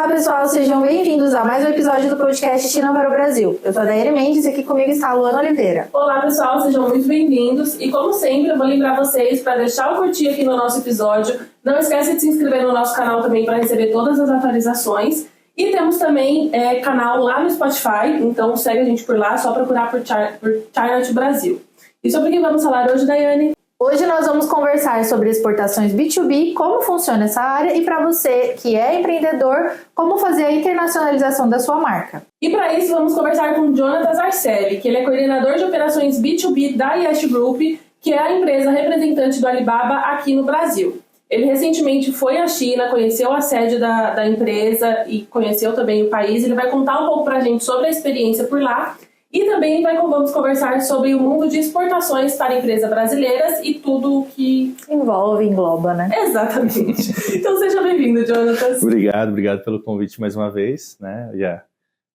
Olá pessoal, sejam bem-vindos a mais um episódio do podcast China para o Brasil. Eu sou a Daiane Mendes e aqui comigo está a Luana Oliveira. Olá pessoal, sejam muito bem-vindos e como sempre eu vou lembrar vocês para deixar o curtir aqui no nosso episódio. Não esquece de se inscrever no noto canal também para receber todas as atualizações. E temos também canal lá no Spotify, então segue a gente por lá, só procurar por China Brasil. E sobre o que vamos falar hoje, Daiane? Hoje nós vamos conversar sobre exportações B2B, como funciona essa área e para você que é empreendedor, como fazer a internacionalização da sua marca. E para isso vamos conversar com Jonatas Arcelli, que ele é coordenador de operações B2B da Yext Group, que é a empresa representante do Alibaba aqui no Brasil. Ele recentemente foi à China, conheceu a sede da empresa e conheceu também o país. Ele vai contar um pouco para a gente sobre a experiência por lá. E também vamos conversar sobre o mundo de exportações para empresas brasileiras e tudo o que engloba, né? Exatamente. Então seja bem-vindo, Jonatas. Obrigado pelo convite mais uma vez, né?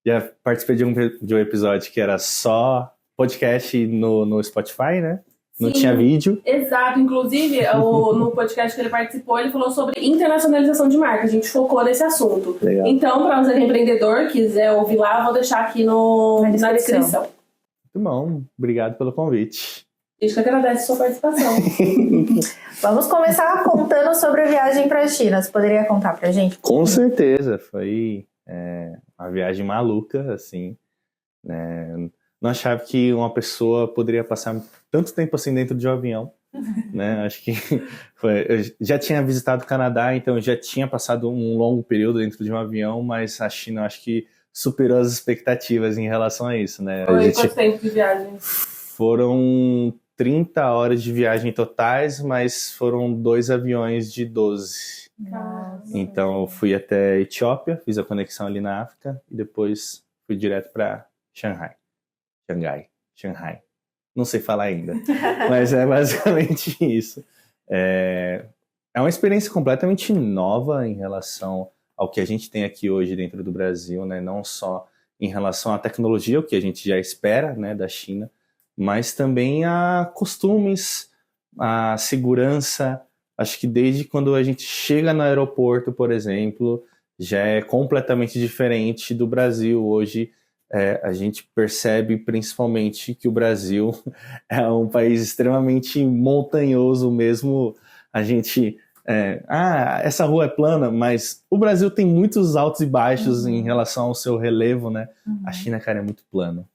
Já participei de um episódio que era só podcast no Spotify, né? Não tinha vídeo. Exato. Inclusive, no podcast que ele participou, ele falou sobre internacionalização de marca. A gente focou nesse assunto. Legal. Então, para você que é empreendedor, quiser ouvir lá, vou deixar aqui na descrição. Muito bom. Obrigado pelo convite. A gente que agradece a sua participação. Vamos começar contando sobre a viagem para a China. Você poderia contar pra gente? Com certeza. Foi uma viagem maluca, assim, né? Não achava que uma pessoa poderia passar tanto tempo assim dentro de um avião, né? Acho que eu já tinha visitado o Canadá, então eu já tinha passado um longo período dentro de um avião, mas a China acho que superou as expectativas em relação a isso, né? Quanto tempo de viagem? Foram 30 horas de viagem totais, mas foram 2 aviões de 12. Nossa. Então eu fui até a Etiópia, fiz a conexão ali na África e depois fui direto para Shanghai. Não sei falar ainda, mas é basicamente isso. É uma experiência completamente nova em relação ao que a gente tem aqui hoje dentro do Brasil, né? Não só em relação à tecnologia, o que a gente já espera, né, da China, mas também a costumes, a segurança. Acho que desde quando a gente chega no aeroporto, por exemplo, já é completamente diferente do Brasil. Hoje a gente percebe principalmente que o Brasil é um país extremamente montanhoso mesmo. A gente... essa rua é plana, mas o Brasil tem muitos altos e baixos em relação ao seu relevo, né? A China, cara, é muito plano,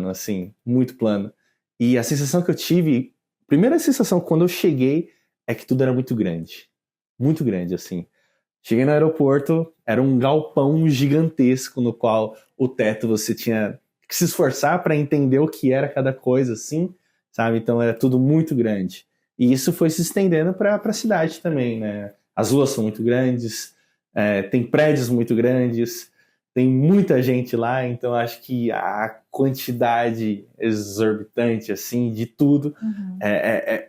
assim, muito plano. E a sensação que eu tive, primeira sensação quando eu cheguei, é que tudo era muito grande, assim. Cheguei no aeroporto, era um galpão gigantesco no qual o teto você tinha que se esforçar para entender o que era cada coisa, assim, sabe? Então era tudo muito grande. E isso foi se estendendo para a cidade também, né? As ruas são muito grandes, tem prédios muito grandes, tem muita gente lá, então acho que a quantidade exorbitante, assim, de tudo é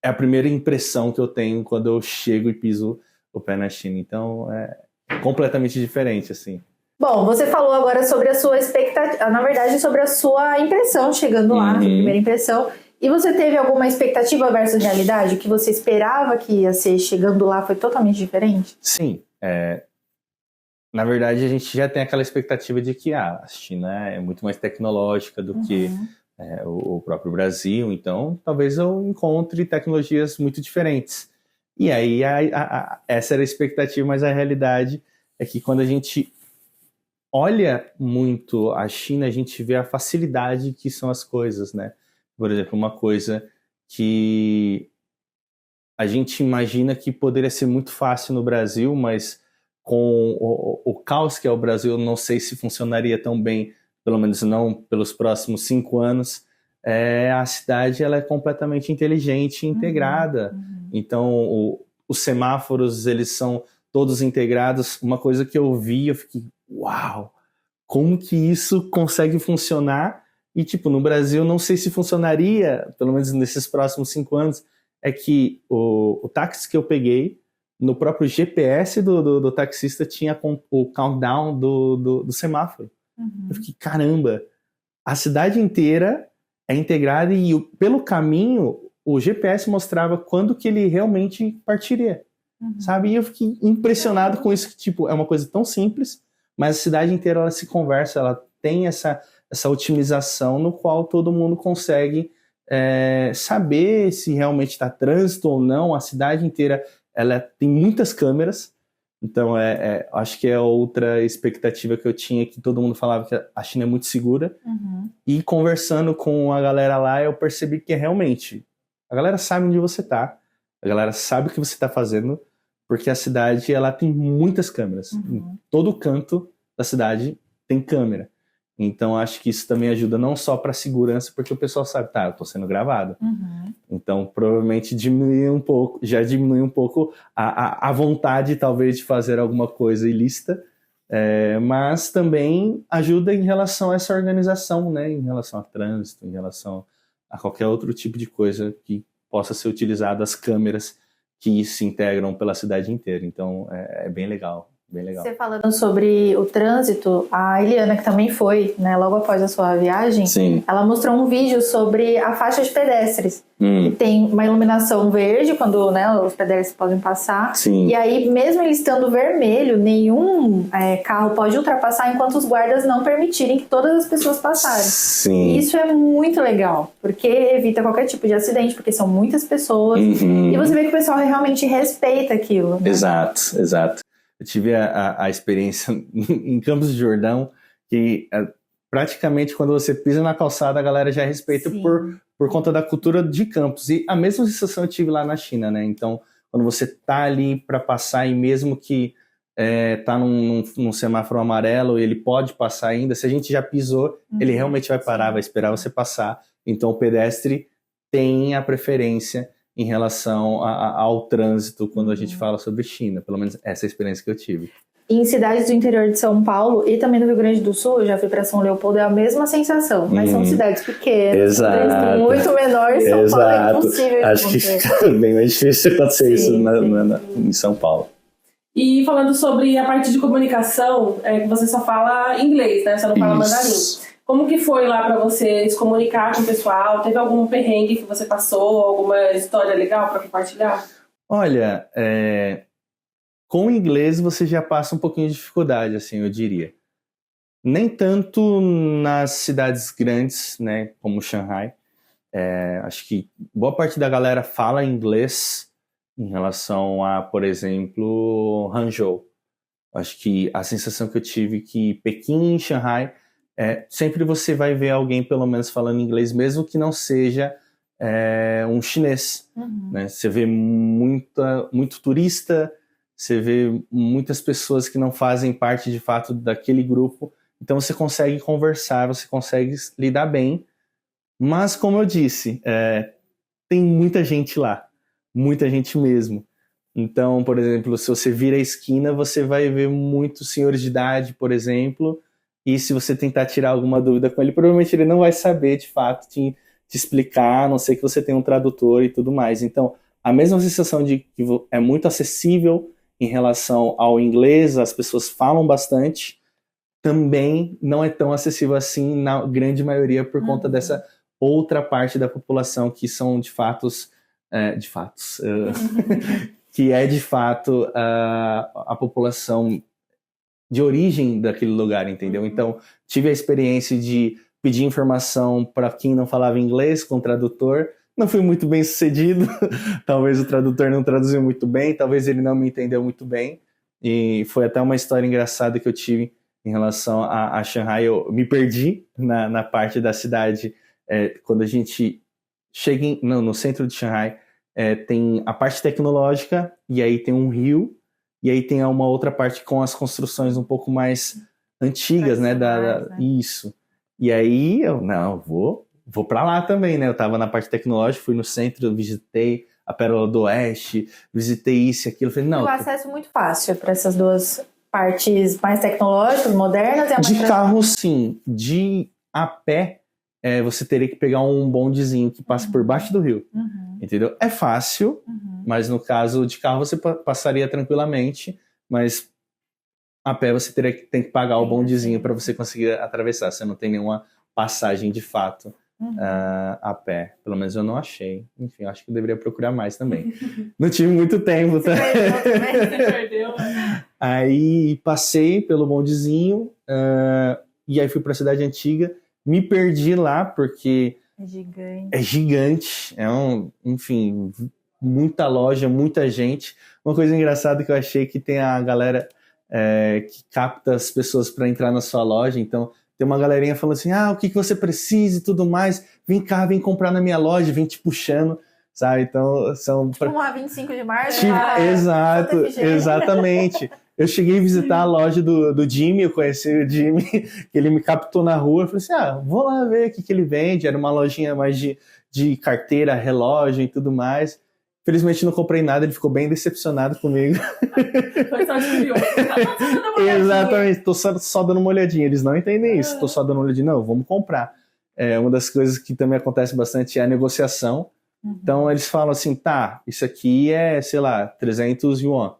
a primeira impressão que eu tenho quando eu chego e piso o pé na China. Então é completamente diferente, assim. Bom, você falou agora sobre a sua expectativa, na verdade sobre a sua impressão chegando lá, a primeira impressão. E você teve alguma expectativa versus realidade? O que você esperava que ia ser chegando lá foi totalmente diferente? Sim. Na verdade, a gente já tem aquela expectativa de que a China é muito mais tecnológica do que o próprio Brasil. Então, talvez eu encontre tecnologias muito diferentes. E aí, essa era a expectativa, mas a realidade é que quando a gente olha muito a China, a gente vê a facilidade que são as coisas, né? Por exemplo, uma coisa que a gente imagina que poderia ser muito fácil no Brasil, mas com o caos que é o Brasil, não sei se funcionaria tão bem, pelo menos não pelos próximos 5 anos. A cidade ela é completamente inteligente e integrada. Então, os semáforos, eles são todos integrados. Uma coisa que eu vi, eu fiquei, uau! Como que isso consegue funcionar? E, no Brasil, não sei se funcionaria, pelo menos nesses próximos 5 anos, é que o táxi que eu peguei, no próprio GPS do taxista, tinha o countdown do semáforo. Eu fiquei, caramba! A cidade inteira é integrada e pelo caminho o GPS mostrava quando que ele realmente partiria. sabe? E eu fiquei impressionado com isso, que, tipo, é uma coisa tão simples, mas a cidade inteira, ela se conversa, ela tem essa otimização no qual todo mundo consegue saber se realmente está trânsito ou não. A cidade inteira, ela tem muitas câmeras, então acho que é outra expectativa que eu tinha, que todo mundo falava que a China é muito segura. E conversando com a galera lá, eu percebi que realmente a galera sabe onde você tá, a galera sabe o que você tá fazendo, porque a cidade, ela tem muitas câmeras. Em todo canto da cidade tem câmera. Então acho que isso também ajuda não só para segurança, porque o pessoal sabe, eu tô sendo gravado. Então provavelmente já diminui um pouco a vontade, talvez, de fazer alguma coisa ilícita, mas também ajuda em relação a essa organização, né? Em relação a trânsito, em relação a qualquer outro tipo de coisa que possa ser utilizado, as câmeras que se integram pela cidade inteira. Então é bem legal. Bem legal. Você falando sobre o trânsito, a Eliana, que também foi, né, logo após a sua viagem, Sim. Ela mostrou um vídeo sobre a faixa de pedestres. Que tem uma iluminação verde quando, né, os pedestres podem passar. Sim. E aí, mesmo ele estando vermelho, nenhum carro pode ultrapassar enquanto os guardas não permitirem que todas as pessoas passarem. Sim. E isso é muito legal, porque evita qualquer tipo de acidente, porque são muitas pessoas. E você vê que o pessoal realmente respeita aquilo. Né? Exato. Eu tive a experiência em Campos do Jordão, que praticamente quando você pisa na calçada, a galera já respeita por conta da cultura de Campos. E a mesma sensação eu tive lá na China, né? Então, quando você tá ali para passar, e mesmo que tá num semáforo amarelo, ele pode passar ainda, se a gente já pisou, ele realmente vai parar, vai esperar você passar. Então, o pedestre tem a preferência em relação ao trânsito quando a gente fala sobre China. Pelo menos essa é a experiência que eu tive. Em cidades do interior de São Paulo e também no Rio Grande do Sul, eu já fui para São Leopoldo, é a mesma sensação, mas são cidades pequenas, muito menores. São Paulo é impossível. Acho que fica bem mais difícil acontecer isso em São Paulo. E falando sobre a parte de comunicação, que você só fala inglês, né? Você não fala mandarim. Como que foi lá para você se comunicar com o pessoal? Teve algum perrengue que você passou? Alguma história legal para compartilhar? Olha, com o inglês você já passa um pouquinho de dificuldade, assim, eu diria. Nem tanto nas cidades grandes, né, como Shanghai. Acho que boa parte da galera fala inglês em relação a, por exemplo, Hangzhou. Acho que a sensação que eu tive que Pequim e Shanghai, sempre você vai ver alguém pelo menos falando inglês, mesmo que não seja um chinês. Né? Você vê muito turista, você vê muitas pessoas que não fazem parte de fato daquele grupo, então você consegue conversar, você consegue lidar bem, mas como eu disse, tem muita gente lá, muita gente mesmo. Então, por exemplo, se você vira a esquina, você vai ver muitos senhores de idade, por exemplo, e se você tentar tirar alguma dúvida com ele, provavelmente ele não vai saber de fato te explicar, a não ser que você tenha um tradutor e tudo mais. Então, a mesma sensação de que é muito acessível em relação ao inglês, as pessoas falam bastante, também não é tão acessível assim na grande maioria por conta dessa outra parte da população que são que é de fato a população de origem daquele lugar, entendeu? Então, tive a experiência de pedir informação para quem não falava inglês com o tradutor. Não fui muito bem sucedido, talvez o tradutor não traduziu muito bem, talvez ele não me entendeu muito bem, e foi até uma história engraçada que eu tive em relação a Shanghai. Eu me perdi na parte da cidade, quando a gente chega no centro de Shanghai, tem a parte tecnológica, e aí tem um rio, e aí tem uma outra parte com as construções um pouco mais antigas, né? Isso. E aí eu, vou pra lá também, né? Eu tava na parte tecnológica, fui no centro, visitei a Pérola do Oeste, visitei isso e aquilo. Falei, não. O acesso muito fácil para essas duas partes mais tecnológicas, modernas e a mais de carro, sim. A pé, você teria que pegar um bondezinho que passa por baixo do rio. Entendeu? É fácil, mas no caso de carro você passaria tranquilamente, mas a pé você tem que pagar o bondezinho para você conseguir atravessar. Você não tem nenhuma passagem de fato a pé. Pelo menos eu não achei. Enfim, acho que eu deveria procurar mais também. Não tive muito tempo. Tá? Você perdeu. Aí passei pelo bondezinho e aí fui para a cidade antiga. Me perdi lá porque é gigante. Enfim, muita loja, muita gente. Uma coisa engraçada que eu achei que tem a galera que capta as pessoas para entrar na sua loja. Então, tem uma galerinha falando assim, o que você precisa e tudo mais. Vem cá, vem comprar na minha loja, vem te puxando, sabe? Então, são... Tipo uma 25 de março. Exato, exatamente. Eu cheguei a visitar a loja do Jimmy, eu conheci o Jimmy, que ele me captou na rua. Eu falei assim, vou lá ver o que ele vende. Era uma lojinha mais de carteira, relógio e tudo mais. Felizmente não comprei nada, ele ficou bem decepcionado comigo. Foi só de curioso. Exatamente, tô só dando uma olhadinha. Eles não entendem isso, tô só dando uma olhadinha. Não, vamos comprar. Uma das coisas que também acontece bastante é a negociação. Então eles falam assim, isso aqui é, sei lá, 300 yuan.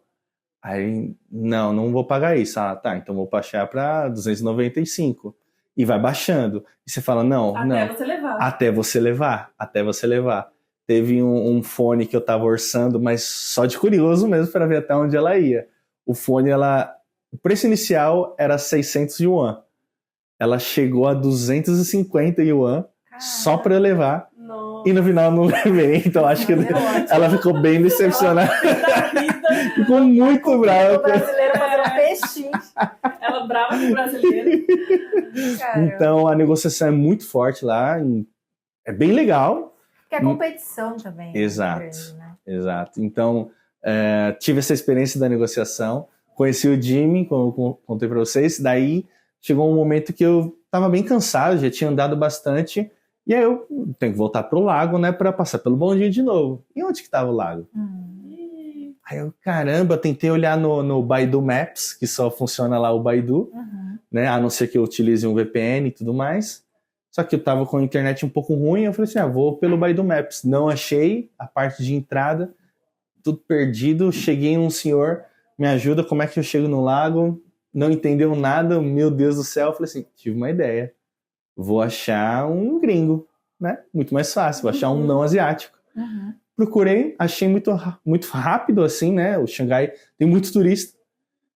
Aí, não vou pagar isso. Então vou baixar para 295. E vai baixando. E você fala, não. Até você levar. Teve um fone que eu tava orçando, mas só de curioso mesmo para ver até onde ela ia. O fone, o preço inicial era 600 yuan. Ela chegou a 250 yuan só para eu levar. Nossa. E no final não levei. Então acho que ela ficou bem decepcionada. Ficou muito brava. O brasileiro fazendo peixinho. Ela brava com o brasileiro. Então a negociação é muito forte lá. É bem legal. Que é competição também. Exato, grande, né? Exato. Então, tive essa experiência da negociação, conheci o Jimmy, como eu contei para vocês, daí chegou um momento que eu estava bem cansado, já tinha andado bastante, e aí eu tenho que voltar pro lago, né, para passar pelo bondinho de novo. E onde que estava o lago? Aí eu, caramba, tentei olhar no Baidu Maps, que só funciona lá o Baidu, né, a não ser que eu utilize um VPN e tudo mais. Só que eu tava com a internet um pouco ruim, eu falei assim, vou pelo Baidu Maps. Não achei a parte de entrada, tudo perdido. Cheguei um senhor, me ajuda, como é que eu chego no lago? Não entendeu nada, meu Deus do céu. Eu falei assim, tive uma ideia. Vou achar um gringo, né? Muito mais fácil, vou achar um não asiático. Procurei, achei muito rápido assim, né? O Xangai tem muito turista.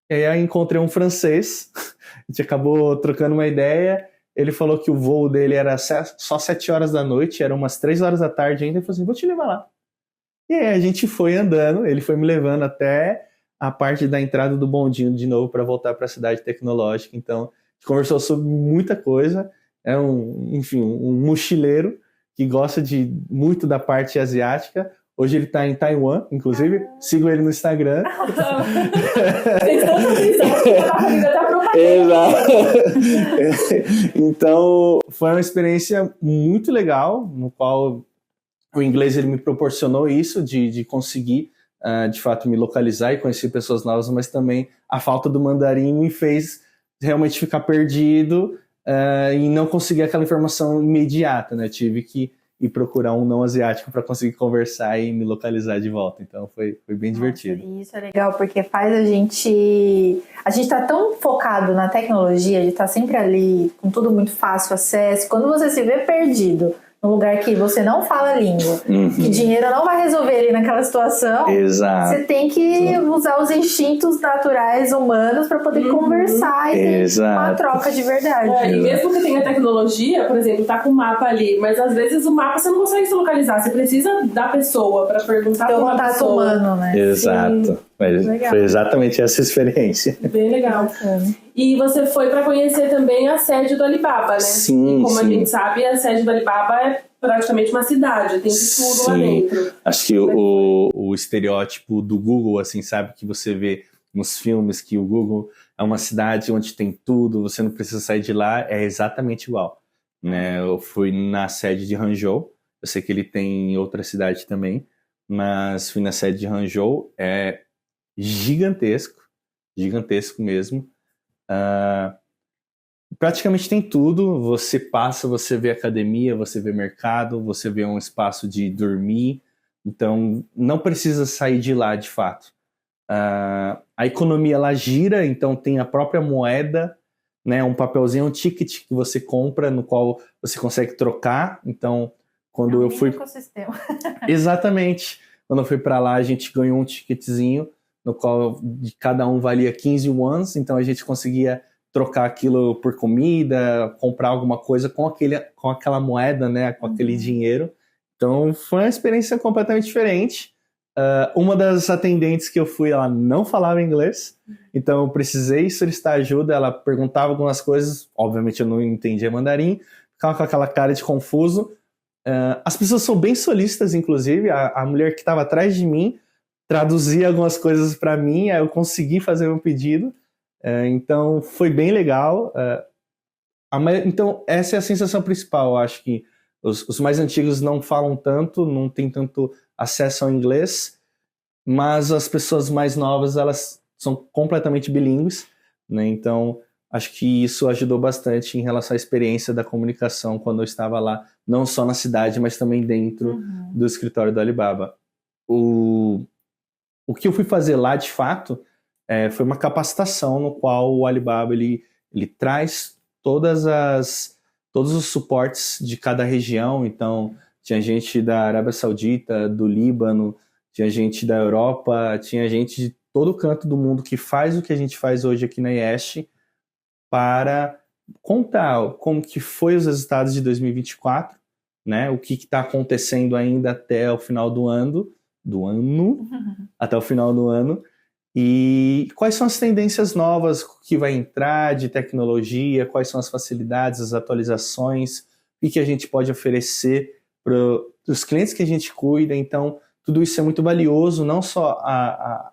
E aí encontrei um francês, a gente acabou trocando uma ideia. Ele falou que o voo dele era só 7 horas da noite, eram umas 3 horas da tarde ainda. Ele falou assim, vou te levar lá. E aí a gente foi andando, ele foi me levando até a parte da entrada do bondinho de novo para voltar para a cidade tecnológica. Então, a gente conversou sobre muita coisa. É um mochileiro que gosta muito da parte asiática. Hoje ele está em Taiwan, inclusive. Sigo ele no Instagram. Exato. Então, foi uma experiência muito legal, no qual o inglês ele me proporcionou isso, de conseguir, de fato, me localizar e conhecer pessoas novas, mas também a falta do mandarim me fez realmente ficar perdido e não conseguir aquela informação imediata, né? Tive que ir procurar um não asiático para conseguir conversar e me localizar de volta. Então foi bem divertido. Isso é legal, porque faz a gente tá tão focado na tecnologia, a gente tá sempre ali com tudo muito fácil acesso. Quando você se vê perdido num lugar que você não fala a língua, que dinheiro não vai resolver ali naquela situação, exato, você tem que usar os instintos naturais humanos para poder conversar e ter uma troca de verdade. E mesmo que tenha tecnologia, por exemplo, tá com o mapa ali, mas às vezes o mapa você não consegue se localizar, você precisa da pessoa para perguntar para uma contato pessoa. Humano, né? Exato. Mas foi exatamente essa experiência. Bem legal. E você foi para conhecer também a sede do Alibaba, né? Sim, e como a gente sabe, a sede do Alibaba é praticamente uma cidade, tem de tudo lá dentro. Acho que o estereótipo do Google, assim, sabe, que você vê nos filmes que o Google é uma cidade onde tem tudo, você não precisa sair de lá, é exatamente igual. Né? Eu fui na sede de Hangzhou, eu sei que ele tem em outra cidade também, mas fui na sede de Hangzhou, é gigantesco mesmo. Praticamente tem tudo, você passa, você vê academia, você vê mercado, você vê um espaço de dormir, então não precisa sair de lá de fato. A economia lá gira, então tem a própria moeda, né? Um papelzinho, um ticket que você compra, no qual você consegue trocar. Então, quando eu fui... ecossistema. Exatamente. Quando eu fui para lá, a gente ganhou um ticketzinho, no qual de cada um valia 15 wons, então a gente conseguia trocar aquilo por comida, comprar alguma coisa com aquela moeda, né? Com aquele dinheiro. Então, foi uma experiência completamente diferente. Uma das atendentes que eu fui, ela não falava inglês, então eu precisei solicitar ajuda, ela perguntava algumas coisas, obviamente eu não entendia mandarim, ficava com aquela cara de confuso. As pessoas são bem solícitas, inclusive, a mulher que estava atrás de mim traduzia algumas coisas para mim, aí eu consegui fazer meu pedido, então foi bem legal. Então essa é a sensação principal, eu acho que os mais antigos não falam tanto, não tem tanto acesso ao inglês, mas as pessoas mais novas, elas são completamente bilíngues, né? Então, acho que isso ajudou bastante em relação à experiência da comunicação quando eu estava lá, não só na cidade, mas também dentro do escritório do Alibaba. O que eu fui fazer lá, de fato, foi uma capacitação no qual o Alibaba ele traz todos os suportes de cada região. Então, tinha gente da Arábia Saudita, do Líbano, tinha gente da Europa, tinha gente de todo canto do mundo que faz o que a gente faz hoje aqui na IESH para contar como que foi os resultados de 2024, né? O que está acontecendo ainda até o final do ano, até o final do ano, e quais são as tendências novas que vai entrar de tecnologia, quais são as facilidades, as atualizações, o que a gente pode oferecer para os clientes que a gente cuida. Então, tudo isso é muito valioso, não só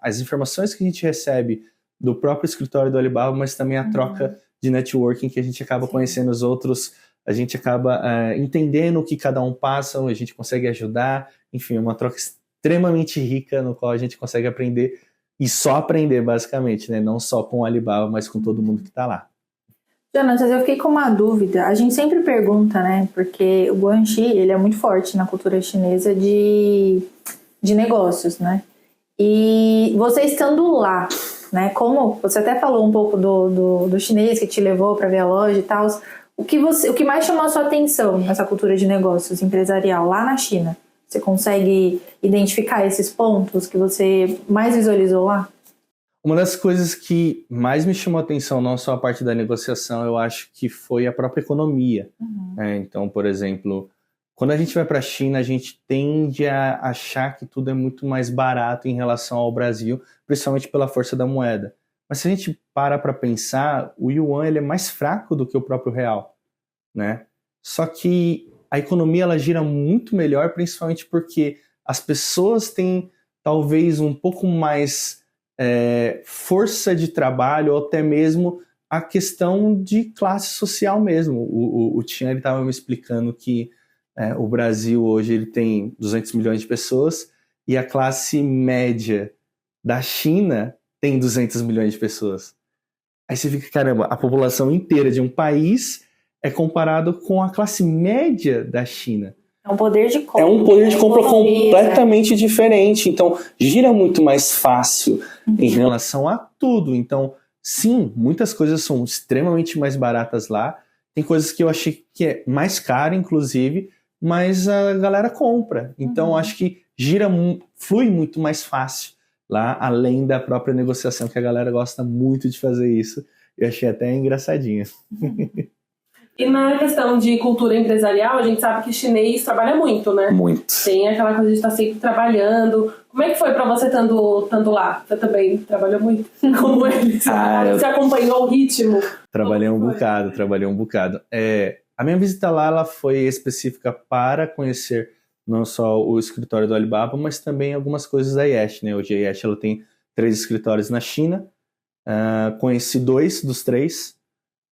as informações que a gente recebe do próprio escritório do Alibaba, mas também a troca de networking, que a gente acaba conhecendo os outros, a gente acaba entendendo o que cada um passa, a gente consegue ajudar, enfim, é uma troca extremamente rica, no qual a gente consegue aprender, e só aprender, basicamente, né? Não só com o Alibaba, mas com todo mundo que está lá. Jonatas, eu fiquei com uma dúvida. A gente sempre pergunta, né? Porque o Guanxi, ele é muito forte na cultura chinesa de negócios, né? E você estando lá, né? Como você até falou um pouco do chinês que te levou para ver a loja e tal, o que mais chamou a sua atenção nessa cultura de negócios empresarial lá na China? Você consegue identificar esses pontos que você mais visualizou lá? Uma das coisas que mais me chamou a atenção, não só a parte da negociação, eu acho que foi a própria economia. Então, por exemplo, quando a gente vai para a China, a gente tende a achar que tudo é muito mais barato em relação ao Brasil, principalmente pela força da moeda. Mas se a gente para pensar, o yuan ele é mais fraco do que o próprio real, né? Só que a economia ela gira muito melhor, principalmente porque as pessoas têm talvez um pouco mais força de trabalho, ou até mesmo a questão de classe social mesmo. O Tian estava me explicando que o Brasil hoje ele tem 200 milhões de pessoas e a classe média da China tem 200 milhões de pessoas. Aí você fica, caramba, a população inteira de um país é comparado com a classe média da China. É um poder de compra. É um poder de compra completamente diferente. Então, gira muito mais fácil em relação a tudo. Então, sim, muitas coisas são extremamente mais baratas lá. Tem coisas que eu achei que é mais cara, inclusive, mas a galera compra. Então, acho que flui muito mais fácil lá, além da própria negociação, que a galera gosta muito de fazer isso. Eu achei até engraçadinho. E na questão de cultura empresarial, a gente sabe que chinês trabalha muito, né? Muito. Tem aquela coisa de estar sempre trabalhando. Como é que foi pra você estando lá? Você também trabalhou muito? Como eles? Você acompanhou o ritmo? Trabalhei um bocado. A minha visita lá ela foi específica para conhecer não só o escritório do Alibaba, mas também algumas coisas da IESH, né? Hoje a IESH ela tem 3 escritórios na China. Conheci 2 dos 3.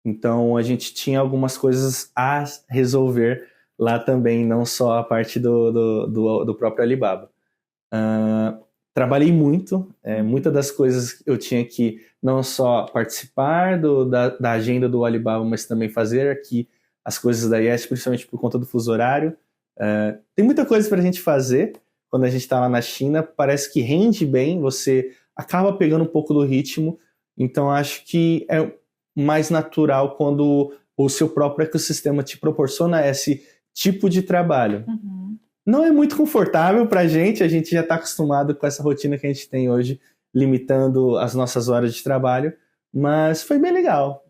Então, a gente tinha algumas coisas a resolver lá também, não só a parte do próprio Alibaba. Trabalhei muito, muitas das coisas eu tinha que não só participar da agenda do Alibaba, mas também fazer aqui as coisas da IESH, principalmente por conta do fuso horário. Tem muita coisa para a gente fazer quando a gente está lá na China, parece que rende bem, você acaba pegando um pouco do ritmo, então acho que mais natural quando o seu próprio ecossistema te proporciona esse tipo de trabalho. Não é muito confortável pra gente, a gente já está acostumado com essa rotina que a gente tem hoje, limitando as nossas horas de trabalho, mas foi bem legal.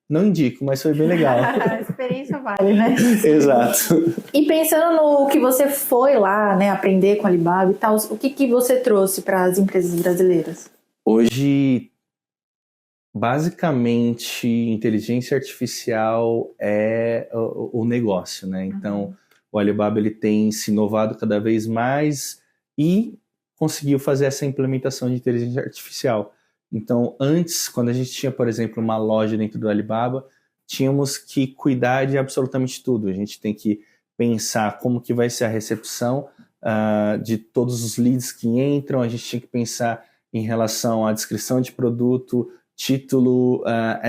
Não indico, mas foi bem legal. A experiência vale, né? Exato. E pensando no que você foi lá, né, aprender com a Alibaba e tal, o que você trouxe para as empresas brasileiras? Hoje, basicamente, inteligência artificial é o negócio, né? Então, o Alibaba ele tem se inovado cada vez mais e conseguiu fazer essa implementação de inteligência artificial. Então, antes, quando a gente tinha, por exemplo, uma loja dentro do Alibaba, tínhamos que cuidar de absolutamente tudo. A gente tem que pensar como que vai ser a recepção de todos os leads que entram, a gente tinha que pensar em relação à descrição de produto, título,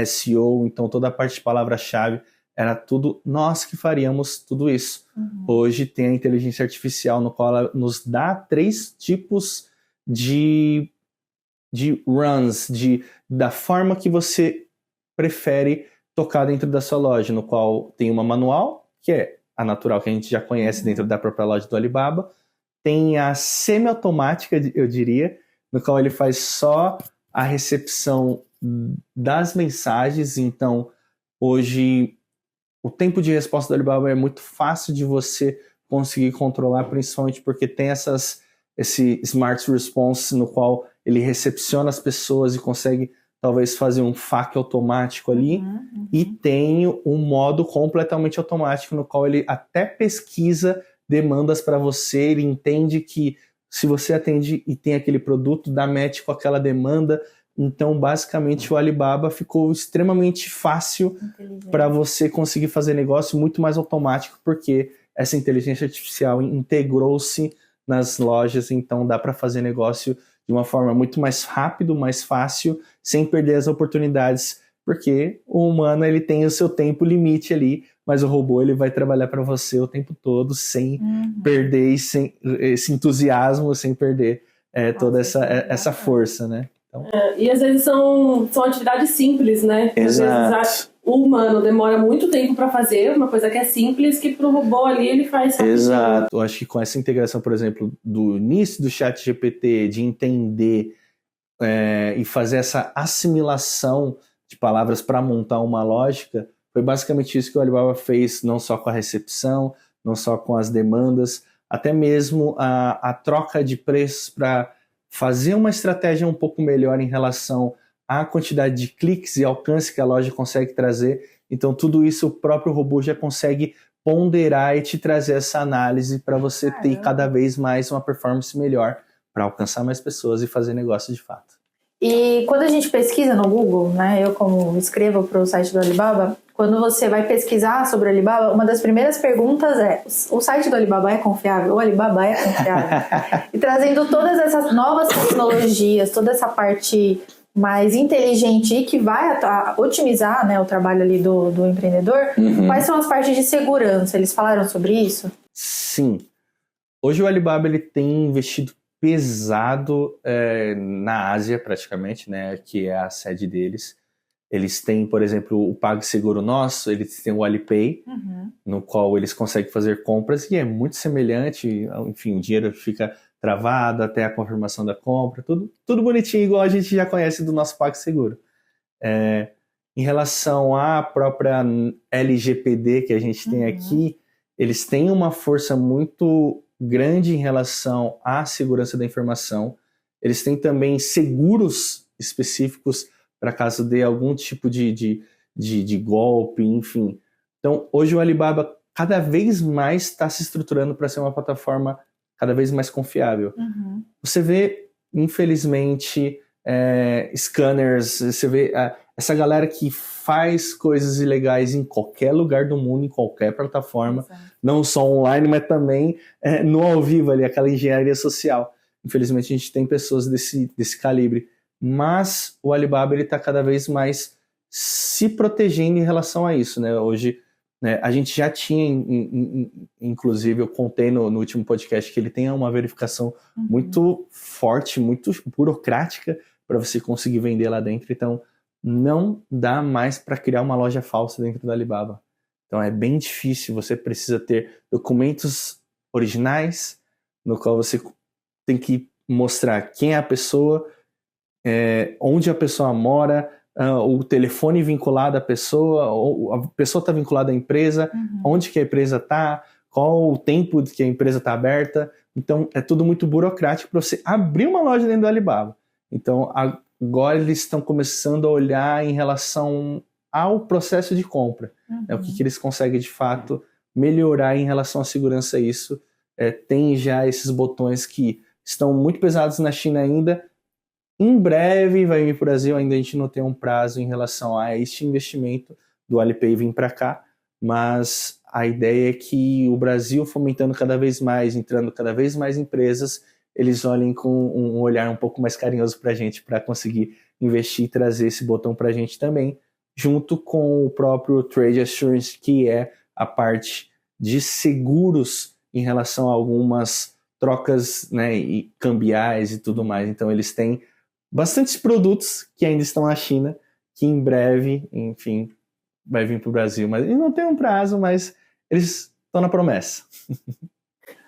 SEO, então toda a parte de palavra-chave, era tudo nós que faríamos tudo isso. Hoje tem a inteligência artificial no qual ela nos dá 3 tipos de runs, da forma que você prefere tocar dentro da sua loja, no qual tem uma manual, que é a natural, que a gente já conhece dentro da própria loja do Alibaba, tem a semi-automática, eu diria, no qual ele faz só a recepção das mensagens. Então, hoje, o tempo de resposta do Alibaba é muito fácil de você conseguir controlar, principalmente porque tem esse Smart Response, no qual ele recepciona as pessoas e consegue talvez fazer um FAQ automático ali, e tem um modo completamente automático, no qual ele até pesquisa demandas para você, ele entende que se você atende e tem aquele produto, dá match com aquela demanda. Então, basicamente, o Alibaba ficou extremamente fácil para você conseguir fazer negócio muito mais automático, porque essa inteligência artificial integrou-se nas lojas, então dá para fazer negócio de uma forma muito mais rápido, mais fácil, sem perder as oportunidades, porque o humano ele tem o seu tempo limite ali, mas o robô ele vai trabalhar para você o tempo todo, sem perder esse entusiasmo, sem perder toda essa força, né? Então... e às vezes são atividades simples, né? Exato. Às vezes o humano demora muito tempo para fazer uma coisa que é simples, que pro robô ali ele faz rapidinho. Exato. Eu acho que com essa integração, por exemplo, do início do ChatGPT, de entender e fazer essa assimilação de palavras para montar uma lógica, foi basicamente isso que o Alibaba fez, não só com a recepção, não só com as demandas, até mesmo a troca de preços para fazer uma estratégia um pouco melhor em relação à quantidade de cliques e alcance que a loja consegue trazer. Então, tudo isso o próprio robô já consegue ponderar e te trazer essa análise para você ter cada vez mais uma performance melhor para alcançar mais pessoas e fazer negócio de fato. E quando a gente pesquisa no Google, né, eu como escrevo para o site do Alibaba, quando você vai pesquisar sobre o Alibaba, uma das primeiras perguntas é: o site do Alibaba é confiável? O Alibaba é confiável? E trazendo todas essas novas tecnologias, toda essa parte mais inteligente e que vai otimizar, né, o trabalho ali do empreendedor, quais são as partes de segurança? Eles falaram sobre isso? Sim. Hoje o Alibaba ele tem investido pesado na Ásia, praticamente, né, que é a sede deles. Eles têm, por exemplo, o PagSeguro Nosso, eles têm o Alipay, no qual eles conseguem fazer compras, e é muito semelhante, enfim, o dinheiro fica travado até a confirmação da compra, tudo bonitinho, igual a gente já conhece do nosso PagSeguro. Em relação à própria LGPD que a gente tem aqui, eles têm uma força muito grande em relação à segurança da informação. Eles têm também seguros específicos para caso dê algum tipo de golpe, enfim. Então, hoje o Alibaba cada vez mais está se estruturando para ser uma plataforma cada vez mais confiável. Você vê, infelizmente, scanners, você vê essa galera que faz coisas ilegais em qualquer lugar do mundo, em qualquer plataforma, não só online, mas também no ao vivo ali, aquela engenharia social. Infelizmente, a gente tem pessoas desse calibre. Mas o Alibaba está cada vez mais se protegendo em relação a isso, né? Hoje, né, a gente já tinha, inclusive, eu contei no último podcast que ele tem uma verificação muito forte, muito burocrática para você conseguir vender lá dentro. Então, não dá mais para criar uma loja falsa dentro da Alibaba. Então é bem difícil, você precisa ter documentos originais, no qual você tem que mostrar quem é a pessoa, onde a pessoa mora, o telefone vinculado à pessoa, ou a pessoa está vinculada à empresa, onde que a empresa está, qual o tempo que a empresa está aberta. Então é tudo muito burocrático para você abrir uma loja dentro do Alibaba. Então agora eles estão começando a olhar em relação ao processo de compra. O que eles conseguem de fato melhorar em relação à segurança. Isso tem já esses botões que estão muito pesados na China ainda. Em breve vai vir para o Brasil, ainda a gente não tem um prazo em relação a este investimento do Alipay vir para cá, mas a ideia é que o Brasil, fomentando cada vez mais, entrando cada vez mais empresas, eles olhem com um olhar um pouco mais carinhoso para a gente, para conseguir investir e trazer esse botão para a gente também, junto com o próprio Trade Assurance, que é a parte de seguros em relação a algumas trocas, né, e cambiais e tudo mais. Então eles têm bastantes produtos que ainda estão na China, que em breve, enfim, vai vir para o Brasil. Mas não tem um prazo, mas eles estão na promessa.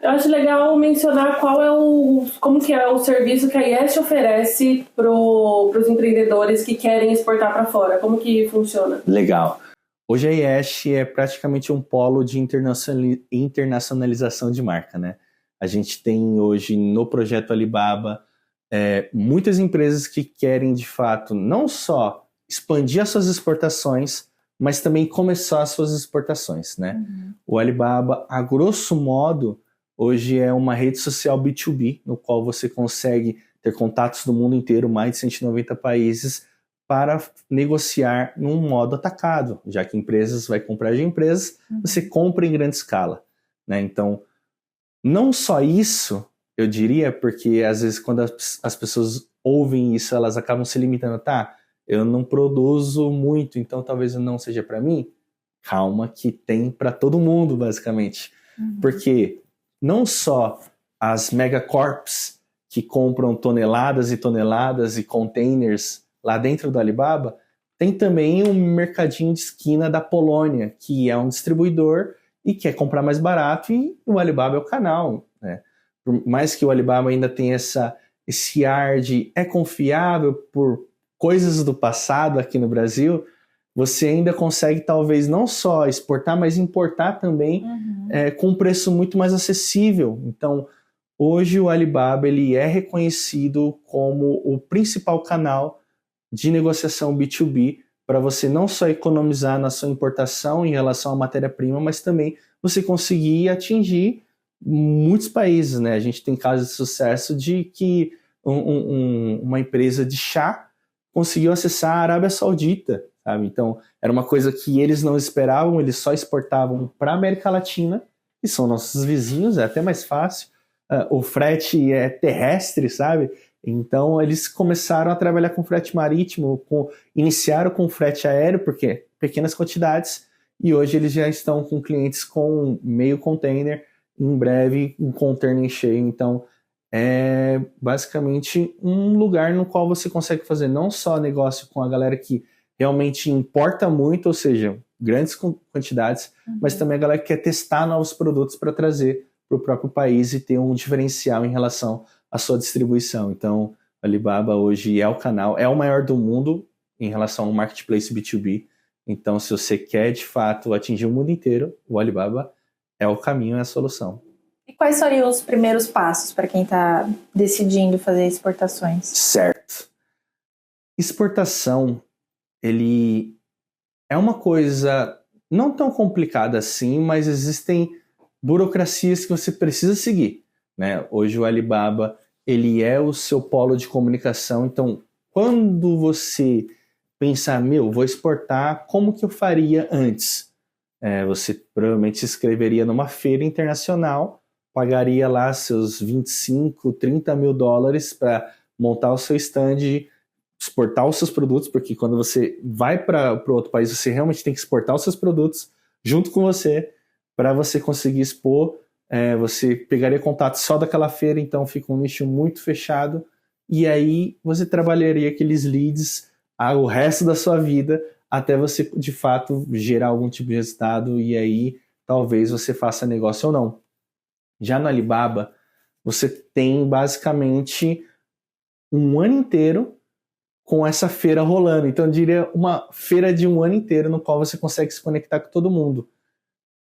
Eu acho legal mencionar como que é o serviço que a Yes oferece para os empreendedores que querem exportar para fora. Como que funciona? Legal. Hoje a Yes é praticamente um polo de internacionalização de marca, né? A gente tem hoje no projeto Alibaba muitas empresas que querem, de fato, não só expandir as suas exportações, mas também começar as suas exportações, né? O Alibaba, a grosso modo, hoje é uma rede social B2B, no qual você consegue ter contatos do mundo inteiro, mais de 190 países, para negociar num modo atacado, já que empresas vai comprar de empresas, você compra em grande escala, né? Então, não só isso, eu diria, porque às vezes quando as pessoas ouvem isso, elas acabam se limitando, eu não produzo muito, então talvez não seja para mim. Calma, que tem para todo mundo, basicamente. Porque não só as megacorps que compram toneladas e toneladas e containers lá dentro do Alibaba, tem também um mercadinho de esquina da Polônia, que é um distribuidor e quer comprar mais barato, e o Alibaba é o canal, né? Por mais que o Alibaba ainda tenha esse ar de confiável por coisas do passado aqui no Brasil, você ainda consegue talvez não só exportar, mas importar também com um preço muito mais acessível. Então, hoje o Alibaba ele é reconhecido como o principal canal de negociação B2B para você não só economizar na sua importação em relação à matéria-prima, mas também você conseguir atingir muitos países, né? A gente tem casos de sucesso de que uma empresa de chá conseguiu acessar a Arábia Saudita, sabe? Então, era uma coisa que eles não esperavam, eles só exportavam para a América Latina, e são nossos vizinhos, é até mais fácil. O frete é terrestre, sabe? Então, eles começaram a trabalhar com frete marítimo, iniciaram com frete aéreo, porque pequenas quantidades, e hoje eles já estão com clientes com meio container, em breve um container cheio. Então, é basicamente um lugar no qual você consegue fazer não só negócio com a galera que realmente importa muito, ou seja, grandes quantidades, mas também a galera que quer testar novos produtos para trazer para o próprio país e ter um diferencial em relação à sua distribuição. Então, o Alibaba hoje é o canal, é o maior do mundo em relação ao marketplace B2B. Então, se você quer, de fato, atingir o mundo inteiro, o Alibaba é o caminho, é a solução. E quais seriam os primeiros passos para quem está decidindo fazer exportações? Certo. Exportação, ele é uma coisa não tão complicada assim, mas existem burocracias que você precisa seguir, né? Hoje o Alibaba, ele é o seu polo de comunicação, então quando você pensar, vou exportar, como que eu faria antes? Você provavelmente se inscreveria numa feira internacional, pagaria lá seus 25, 30 mil dólares para montar o seu stand, exportar os seus produtos, porque quando você vai para outro país, você realmente tem que exportar os seus produtos junto com você, para você conseguir expor. Você pegaria contato só daquela feira, então fica um nicho muito fechado, e aí você trabalharia aqueles leads o resto da sua vida até você, de fato, gerar algum tipo de resultado e aí talvez você faça negócio ou não. Já no Alibaba, você tem basicamente um ano inteiro com essa feira rolando. Então, eu diria uma feira de um ano inteiro no qual você consegue se conectar com todo mundo.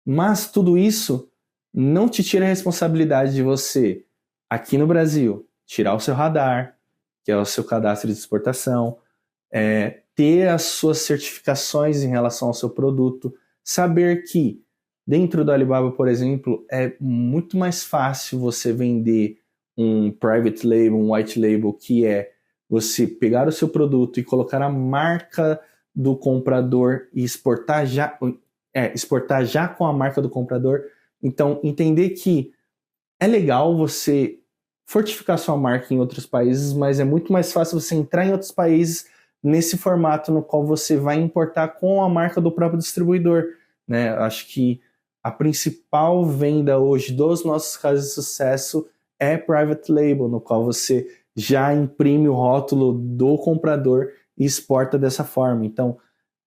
Mas tudo isso não te tira a responsabilidade de você, aqui no Brasil, tirar o seu radar, que é o seu cadastro de exportação, ter as suas certificações em relação ao seu produto, saber que dentro do Alibaba, por exemplo, é muito mais fácil você vender um private label, um white label, que é você pegar o seu produto e colocar a marca do comprador e exportar já com a marca do comprador. Então, entender que é legal você fortificar sua marca em outros países, mas é muito mais fácil você entrar em outros países nesse formato no qual você vai importar com a marca do próprio distribuidor, né? Acho que a principal venda hoje dos nossos casos de sucesso é private label, no qual você já imprime o rótulo do comprador e exporta dessa forma. Então,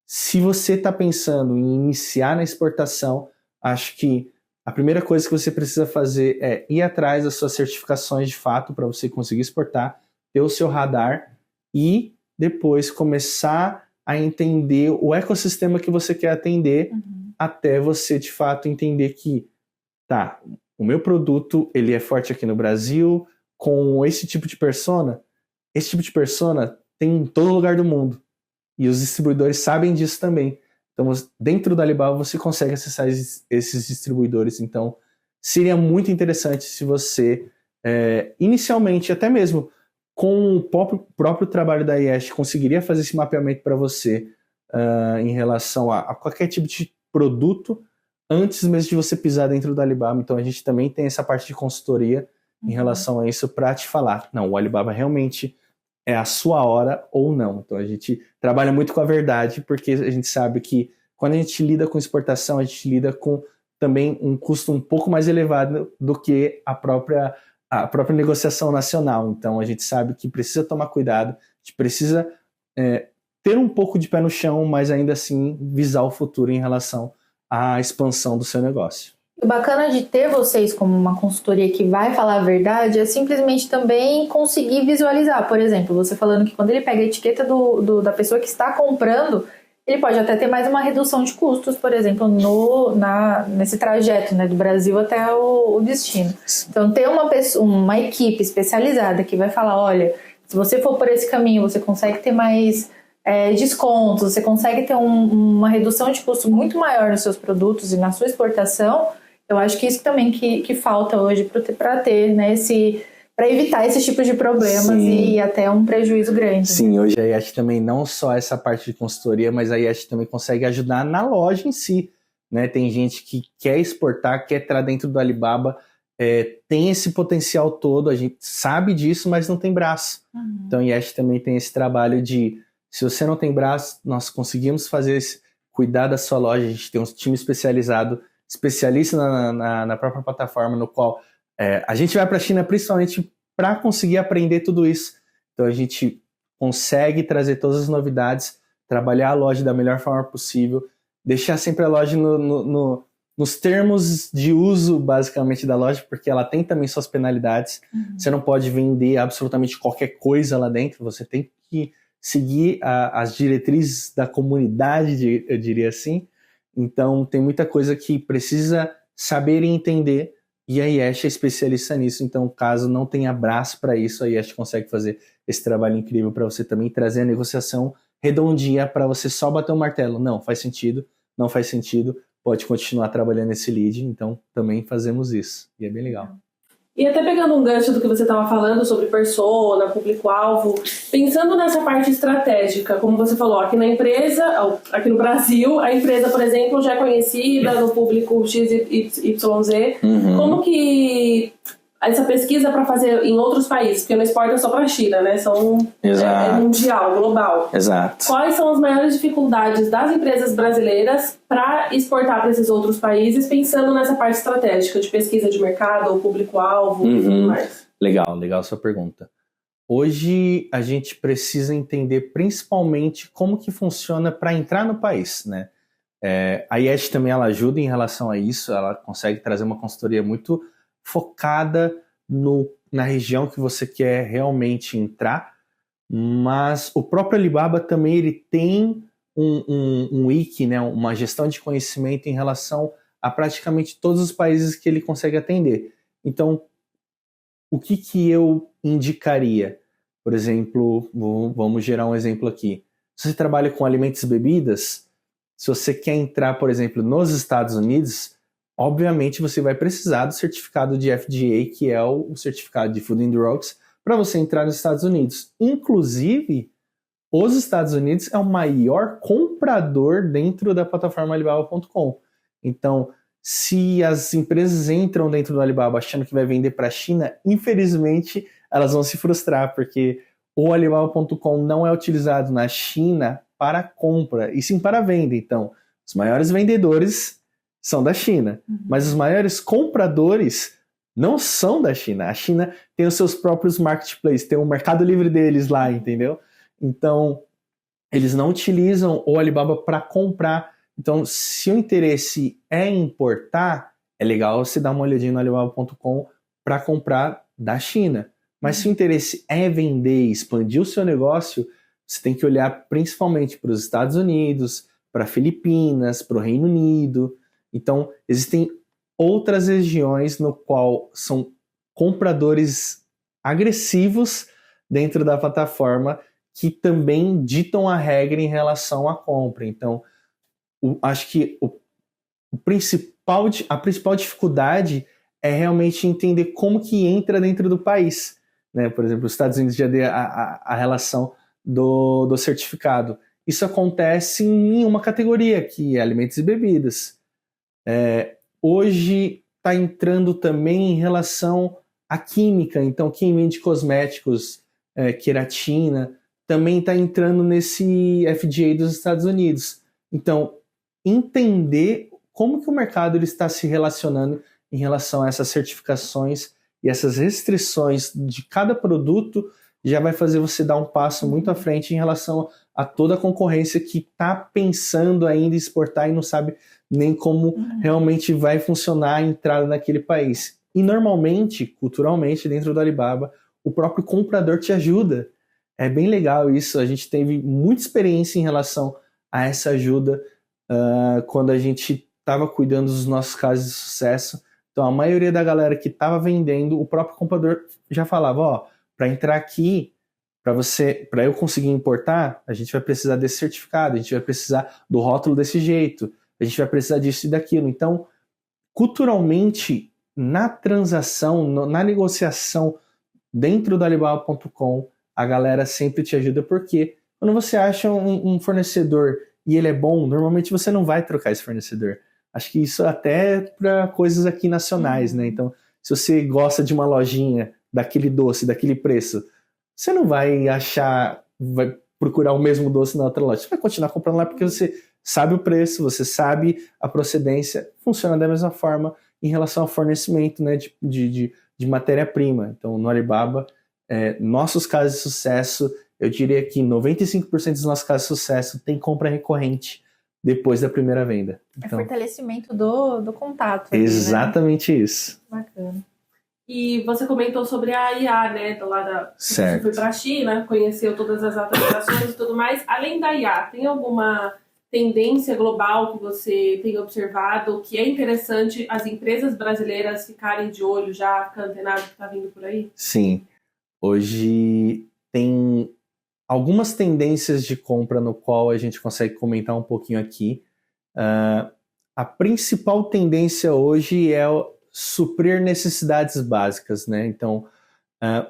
se você está pensando em iniciar na exportação, acho que a primeira coisa que você precisa fazer é ir atrás das suas certificações de fato para você conseguir exportar, ter o seu radar e depois começar a entender o ecossistema que você quer atender, até você de fato entender que o meu produto ele é forte aqui no Brasil com esse tipo de persona. Esse tipo de persona tem em todo lugar do mundo e os distribuidores sabem disso também. Então, dentro do Alibaba, você consegue acessar esses distribuidores. Então, seria muito interessante se você, inicialmente, até mesmo com o próprio trabalho da IESH, conseguiria fazer esse mapeamento para você em relação a qualquer tipo de produto, antes mesmo de você pisar dentro do Alibaba. Então, a gente também tem essa parte de consultoria em relação a isso para te falar. Não, o Alibaba realmente é a sua hora ou não. Então a gente trabalha muito com a verdade, porque a gente sabe que quando a gente lida com exportação, a gente lida com também um custo um pouco mais elevado do que a própria negociação nacional. Então a gente sabe que precisa tomar cuidado, a gente precisa ter um pouco de pé no chão, mas ainda assim visar o futuro em relação à expansão do seu negócio. O bacana de ter vocês como uma consultoria que vai falar a verdade é simplesmente também conseguir visualizar. Por exemplo, você falando que quando ele pega a etiqueta da pessoa que está comprando, ele pode até ter mais uma redução de custos, por exemplo, nesse trajeto, né, do Brasil até o destino. Então, ter uma equipe especializada que vai falar, olha, se você for por esse caminho, você consegue ter mais descontos, você consegue ter uma redução de custo muito maior nos seus produtos e na sua exportação. Eu acho que isso também que falta hoje para ter, né, para evitar esse tipo de problemas. Sim. E até um prejuízo grande. Sim, hoje a IESH também não só essa parte de consultoria, mas a IESH também consegue ajudar na loja em si, né? Tem gente que quer exportar, quer entrar dentro do Alibaba, tem esse potencial todo, a gente sabe disso, mas não tem braço. Então a IESH também tem esse trabalho de, se você não tem braço, nós conseguimos cuidar da sua loja, a gente tem um time especialista na própria plataforma, no qual a gente vai para a China principalmente para conseguir aprender tudo isso. Então a gente consegue trazer todas as novidades, trabalhar a loja da melhor forma possível, deixar sempre a loja nos termos de uso, basicamente, da loja, porque ela tem também suas penalidades. Você não pode vender absolutamente qualquer coisa lá dentro, você tem que seguir as diretrizes da comunidade, eu diria assim. Então, tem muita coisa que precisa saber e entender, e a IESH é especialista nisso. Então, caso não tenha braço para isso, a IESH consegue fazer esse trabalho incrível para você também trazer a negociação redondinha para você só bater o martelo. Não, faz sentido, não faz sentido, pode continuar trabalhando esse lead. Então, também fazemos isso, e é bem legal. E até pegando um gancho do que você estava falando sobre persona, público-alvo, pensando nessa parte estratégica, como você falou, aqui na empresa, aqui no Brasil, a empresa, por exemplo, já é conhecida no público XYZ. Como que essa pesquisa para fazer em outros países, porque não exporta só para a China, né? É mundial, global. Exato. Quais são as maiores dificuldades das empresas brasileiras para exportar para esses outros países, pensando nessa parte estratégica de pesquisa de mercado, ou público-alvo e tudo mais? Legal sua pergunta. Hoje a gente precisa entender principalmente como que funciona para entrar no país, né? A Yesh também ela ajuda em relação a isso, ela consegue trazer uma consultoria muito focada na região que você quer realmente entrar, mas o próprio Alibaba também ele tem um wiki, né, uma gestão de conhecimento em relação a praticamente todos os países que ele consegue atender. Então, o que eu indicaria? Por exemplo, vamos gerar um exemplo aqui. Se você trabalha com alimentos e bebidas, se você quer entrar, por exemplo, nos Estados Unidos, obviamente você vai precisar do certificado de FDA, que é o certificado de Food and Drugs, para você entrar nos Estados Unidos. Inclusive, os Estados Unidos é o maior comprador dentro da plataforma Alibaba.com. Então, se as empresas entram dentro do Alibaba achando que vai vender para a China, infelizmente elas vão se frustrar, porque o Alibaba.com não é utilizado na China para compra, e sim para venda. Então, os maiores vendedores são da China, mas os maiores compradores não são da China. A China tem os seus próprios marketplaces, tem o Mercado Livre deles lá, entendeu? Então, eles não utilizam o Alibaba para comprar. Então, se o interesse é importar, é legal você dar uma olhadinha no Alibaba.com para comprar da China. Mas se o interesse é vender e expandir o seu negócio, você tem que olhar principalmente para os Estados Unidos, para Filipinas, para o Reino Unido. Então, existem outras regiões no qual são compradores agressivos dentro da plataforma que também ditam a regra em relação à compra. Então, acho que a principal dificuldade é realmente entender como que entra dentro do país. Né? Por exemplo, os Estados Unidos já deu a relação do certificado. Isso acontece em uma categoria, que é alimentos e bebidas. Hoje está entrando também em relação à química. Então, quem vende cosméticos, queratina, também está entrando nesse FDA dos Estados Unidos. Então, entender como que o mercado ele está se relacionando em relação a essas certificações e essas restrições de cada produto já vai fazer você dar um passo muito à frente em relação a toda a concorrência que está pensando ainda em exportar e não sabe nem como realmente vai funcionar a entrada naquele país. E normalmente, culturalmente, dentro do Alibaba, o próprio comprador te ajuda. É bem legal isso, a gente teve muita experiência em relação a essa ajuda quando a gente estava cuidando dos nossos casos de sucesso. Então a maioria da galera que estava vendendo, o próprio comprador já falava, para entrar aqui, para eu conseguir importar, a gente vai precisar desse certificado, a gente vai precisar do rótulo desse jeito, a gente vai precisar disso e daquilo. Então, culturalmente, na transação, na negociação dentro do Alibaba.com, a galera sempre te ajuda, porque quando você acha um fornecedor e ele é bom, normalmente você não vai trocar esse fornecedor. Acho que isso até para coisas aqui nacionais, né? Então, se você gosta de uma lojinha daquele doce, daquele preço, você não vai vai procurar o mesmo doce na outra loja. Você vai continuar comprando lá porque você sabe o preço, você sabe a procedência. Funciona da mesma forma em relação ao fornecimento, né, de matéria-prima. Então, no Alibaba, nossos casos de sucesso, eu diria que 95% dos nossos casos de sucesso tem compra recorrente depois da primeira venda. Então, fortalecimento do contato. Exatamente ali, né? Isso. Bacana. E você comentou sobre a IA, né? Do lado certo. Você foi para a China, conheceu todas as atualizações e tudo mais. Além da IA, tem alguma tendência global que você tem observado que é interessante as empresas brasileiras ficarem de olho já, ficar antenado que está vindo por aí? Sim. Hoje tem algumas tendências de compra no qual a gente consegue comentar um pouquinho aqui. A principal tendência hoje é suprir necessidades básicas, né? Então,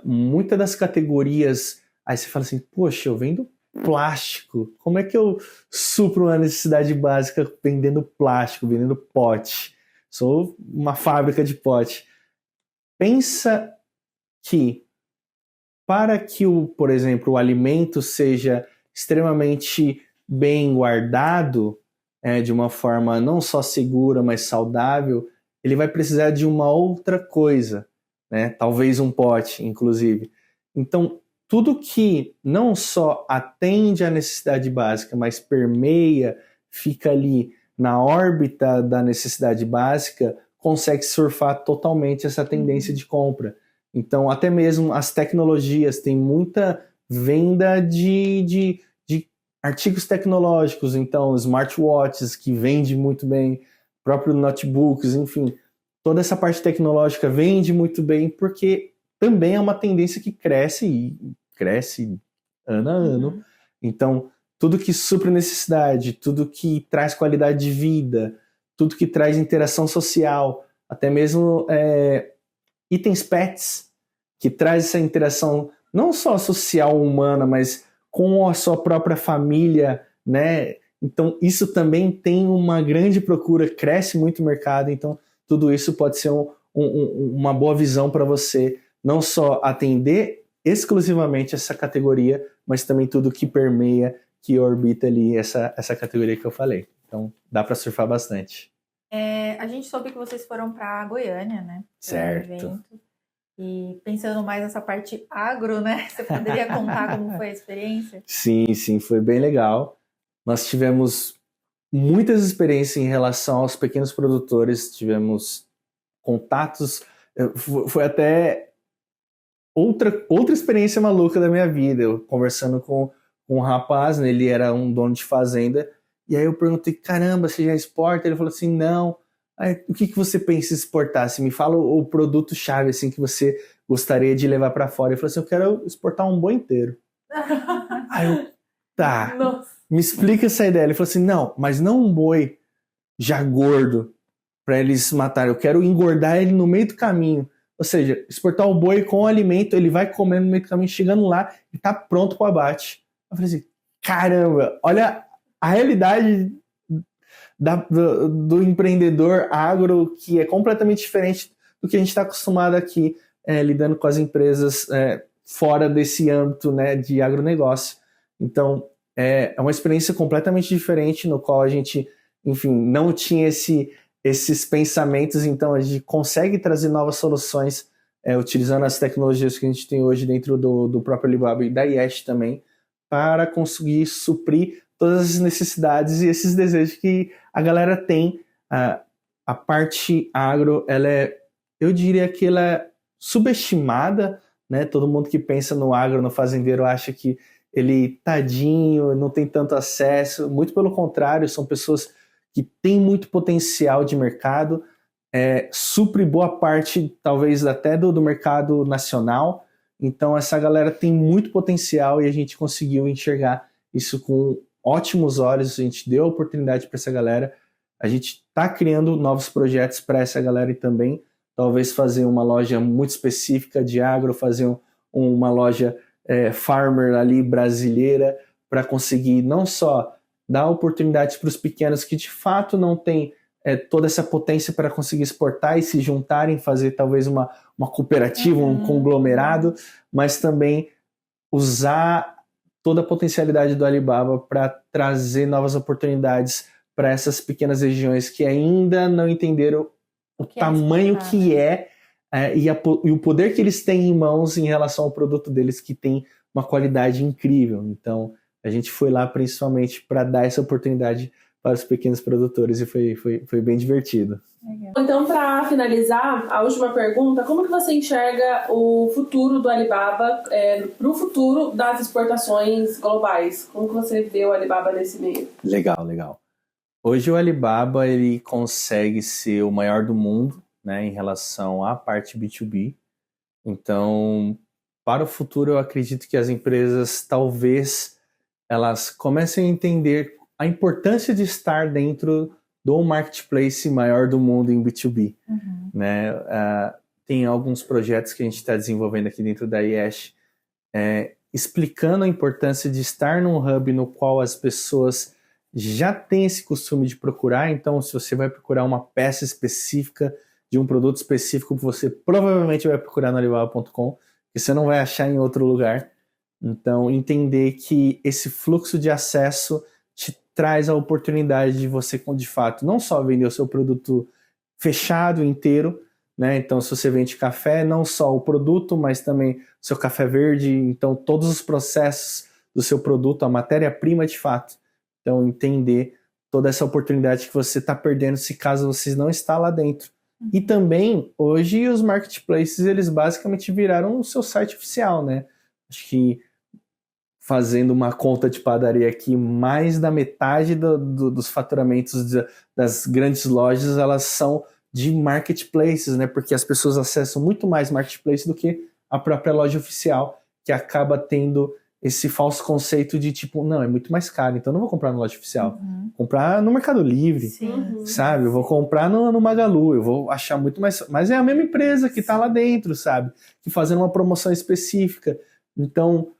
muitas das categorias, aí você fala assim, poxa, eu vendo plástico, como é que eu supro uma necessidade básica vendendo plástico, vendendo pote? Sou uma fábrica de pote. Pensa que para que, por exemplo, o alimento seja extremamente bem guardado, de uma forma não só segura, mas saudável, ele vai precisar de uma outra coisa, né? Talvez um pote, inclusive. Então, tudo que não só atende à necessidade básica, mas permeia, fica ali na órbita da necessidade básica, consegue surfar totalmente essa tendência de compra. Então, até mesmo as tecnologias, tem muita venda de artigos tecnológicos, então smartwatches, que vende muito bem, próprios notebooks, enfim, toda essa parte tecnológica vende muito bem, porque também é uma tendência que cresce, e cresce ano a ano. Então, tudo que supre necessidade, tudo que traz qualidade de vida, tudo que traz interação social, até mesmo itens pets, que traz essa interação não só social humana, mas com a sua própria família, né? Então, isso também tem uma grande procura, cresce muito o mercado, então tudo isso pode ser uma boa visão para você, não só atender exclusivamente essa categoria, mas também tudo que permeia, que orbita ali essa categoria que eu falei. Então, dá para surfar bastante. A gente soube que vocês foram para Goiânia, né? Certo. E pensando mais nessa parte agro, né? Você poderia contar como foi a experiência? Sim, foi bem legal. Nós tivemos muitas experiências em relação aos pequenos produtores, tivemos contatos, foi até outra experiência maluca da minha vida, eu conversando com um rapaz, né, ele era um dono de fazenda, e aí eu perguntei, caramba, você já exporta? Ele falou assim, não. Aí, o que você pensa em exportar? Assim, me fala o produto-chave assim, que você gostaria de levar para fora. Eu falei assim, eu quero exportar um boi inteiro. Aí eu, tá, Nossa. me explica essa ideia. Ele falou assim, não, mas não um boi já gordo para eles matarem. Eu quero engordar ele no meio do caminho. Ou seja, exportar o boi com o alimento, ele vai comendo no meio do caminho, chegando lá e tá pronto para o abate. Eu falei assim, caramba, olha a realidade do empreendedor agro, que é completamente diferente do que a gente está acostumado aqui, lidando com as empresas fora desse âmbito, né, de agronegócio. Então, é uma experiência completamente diferente, no qual a gente, enfim, não tinha esses pensamentos, então a gente consegue trazer novas soluções utilizando as tecnologias que a gente tem hoje dentro do próprio Alibaba e da Yext também, para conseguir suprir todas as necessidades e esses desejos que a galera tem. A parte agro, eu diria que ela é subestimada, né? Todo mundo que pensa no agro, no fazendeiro, acha que ele, tadinho, não tem tanto acesso. Muito pelo contrário, são pessoas que têm muito potencial de mercado, supre boa parte, talvez, até do mercado nacional. Então, essa galera tem muito potencial e a gente conseguiu enxergar isso com ótimos olhos, a gente deu a oportunidade para essa galera, a gente está criando novos projetos para essa galera e também talvez fazer uma loja muito específica de agro, fazer uma loja farmer ali brasileira, para conseguir não só dar oportunidades para os pequenos que de fato não têm toda essa potência para conseguir exportar e se juntarem, fazer talvez uma cooperativa, um conglomerado, mas também usar toda a potencialidade do Alibaba para trazer novas oportunidades para essas pequenas regiões que ainda não entenderam o tamanho que e o poder que eles têm em mãos em relação ao produto deles, que tem uma qualidade incrível. Então, a gente foi lá principalmente para dar essa oportunidade para os pequenos produtores e foi bem divertido. Então, para finalizar, a última pergunta, como que você enxerga o futuro do Alibaba para o futuro das exportações globais? Como que você vê o Alibaba nesse meio? Legal. Hoje o Alibaba ele consegue ser o maior do mundo, né, em relação à parte B2B. Então, para o futuro, eu acredito que as empresas talvez elas comecem a entender a importância de estar dentro do marketplace maior do mundo em B2B. Né? Tem alguns projetos que a gente está desenvolvendo aqui dentro da Yext, explicando a importância de estar num hub no qual as pessoas já têm esse costume de procurar. Então, se você vai procurar uma peça específica de um produto específico, você provavelmente vai procurar no Alibaba.com, que você não vai achar em outro lugar. Então, entender que esse fluxo de acesso te traz a oportunidade de você, de fato, não só vender o seu produto fechado, inteiro, né? Então, se você vende café, não só o produto, mas também o seu café verde, então todos os processos do seu produto, a matéria-prima de fato. Então, entender toda essa oportunidade que você está perdendo se caso você não está lá dentro. E também, hoje, os marketplaces, eles basicamente viraram o seu site oficial, né? Acho que, fazendo uma conta de padaria aqui, mais da metade dos faturamentos das grandes lojas, elas são de marketplaces, né? Porque as pessoas acessam muito mais marketplace do que a própria loja oficial, que acaba tendo esse falso conceito de tipo, não, é muito mais caro, então eu não vou comprar na loja oficial. Comprar no Mercado Livre, sabe? Eu vou comprar no Magalu, eu vou achar muito mais... Mas é a mesma empresa que tá lá dentro, sabe? Que fazendo uma promoção específica. Então,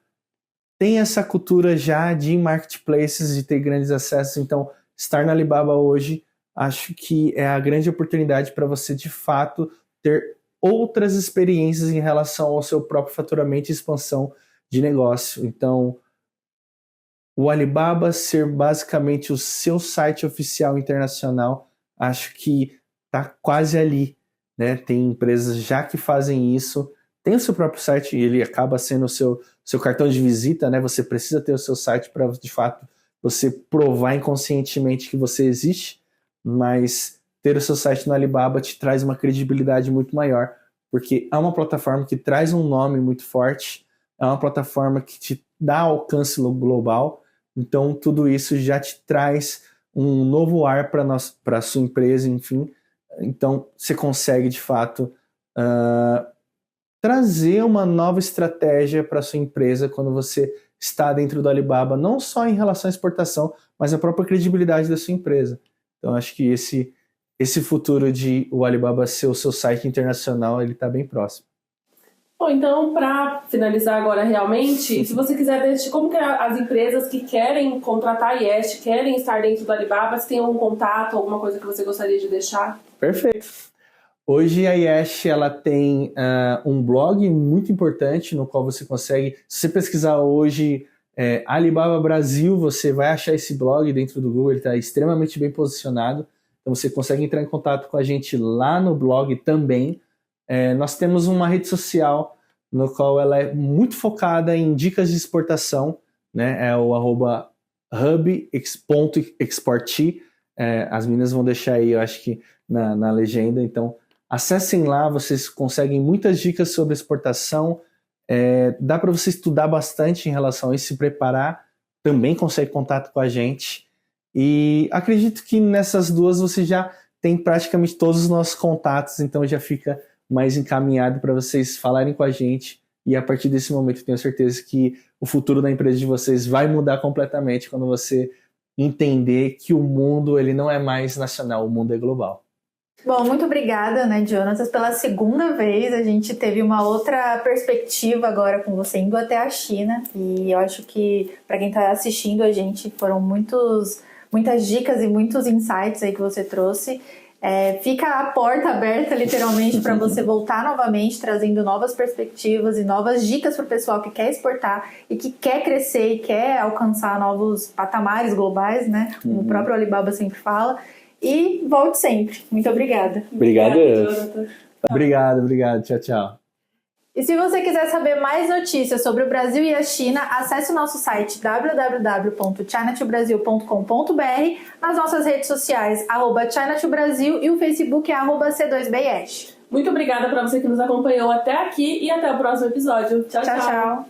tem essa cultura já de marketplaces, de ter grandes acessos. Então, estar na Alibaba hoje, acho que é a grande oportunidade para você, de fato, ter outras experiências em relação ao seu próprio faturamento e expansão de negócio. Então, o Alibaba ser basicamente o seu site oficial internacional, acho que está quase ali, né? Tem empresas já que fazem isso, tem o seu próprio site e ele acaba sendo o seu cartão de visita, né? Você precisa ter o seu site para, de fato, você provar inconscientemente que você existe, mas ter o seu site no Alibaba te traz uma credibilidade muito maior, porque é uma plataforma que traz um nome muito forte, é uma plataforma que te dá alcance global, então tudo isso já te traz um novo ar para a sua empresa, enfim. Então você consegue, de fato, trazer uma nova estratégia para a sua empresa quando você está dentro do Alibaba, não só em relação à exportação, mas a própria credibilidade da sua empresa. Então acho que esse futuro de o Alibaba ser o seu site internacional, ele está bem próximo. Bom, então, para finalizar agora realmente, se você quiser deixar como que as empresas que querem contratar a Yesh, querem estar dentro do Alibaba, se tem algum contato, alguma coisa que você gostaria de deixar? Perfeito. Hoje a Yesh, ela tem um blog muito importante no qual você consegue, se você pesquisar hoje Alibaba Brasil, você vai achar esse blog dentro do Google, ele está extremamente bem posicionado, então você consegue entrar em contato com a gente lá no blog também. Nós temos uma rede social no qual ela é muito focada em dicas de exportação, né? É o @hub.exporti. As meninas vão deixar aí, eu acho que na legenda. Então, acessem lá, vocês conseguem muitas dicas sobre exportação. Dá para você estudar bastante em relação a isso, se preparar. Também consegue contato com a gente. E acredito que nessas duas você já tem praticamente todos os nossos contatos, então já fica mais encaminhado para vocês falarem com a gente, e a partir desse momento eu tenho certeza que o futuro da empresa de vocês vai mudar completamente quando você entender que o mundo ele não é mais nacional, o mundo é global. Bom, muito obrigada, né, Jonatas, pela segunda vez. A gente teve uma outra perspectiva agora com você indo até a China, e eu acho que para quem está assistindo a gente foram muitas dicas e muitos insights aí que você trouxe. Fica a porta aberta, literalmente, para você voltar novamente, trazendo novas perspectivas e novas dicas para o pessoal que quer exportar e que quer crescer e quer alcançar novos patamares globais, né? Como o próprio Alibaba sempre fala. E volte sempre. Muito obrigada. Obrigado. Obrigado. Tchau, tchau. E se você quiser saber mais notícias sobre o Brasil e a China, acesse o nosso site www.chinatobrasil.com.br, nas nossas redes sociais @Chinatobrasil e o Facebook é @C2BYesh. Muito obrigada para você que nos acompanhou até aqui e até o próximo episódio. Tchau, tchau.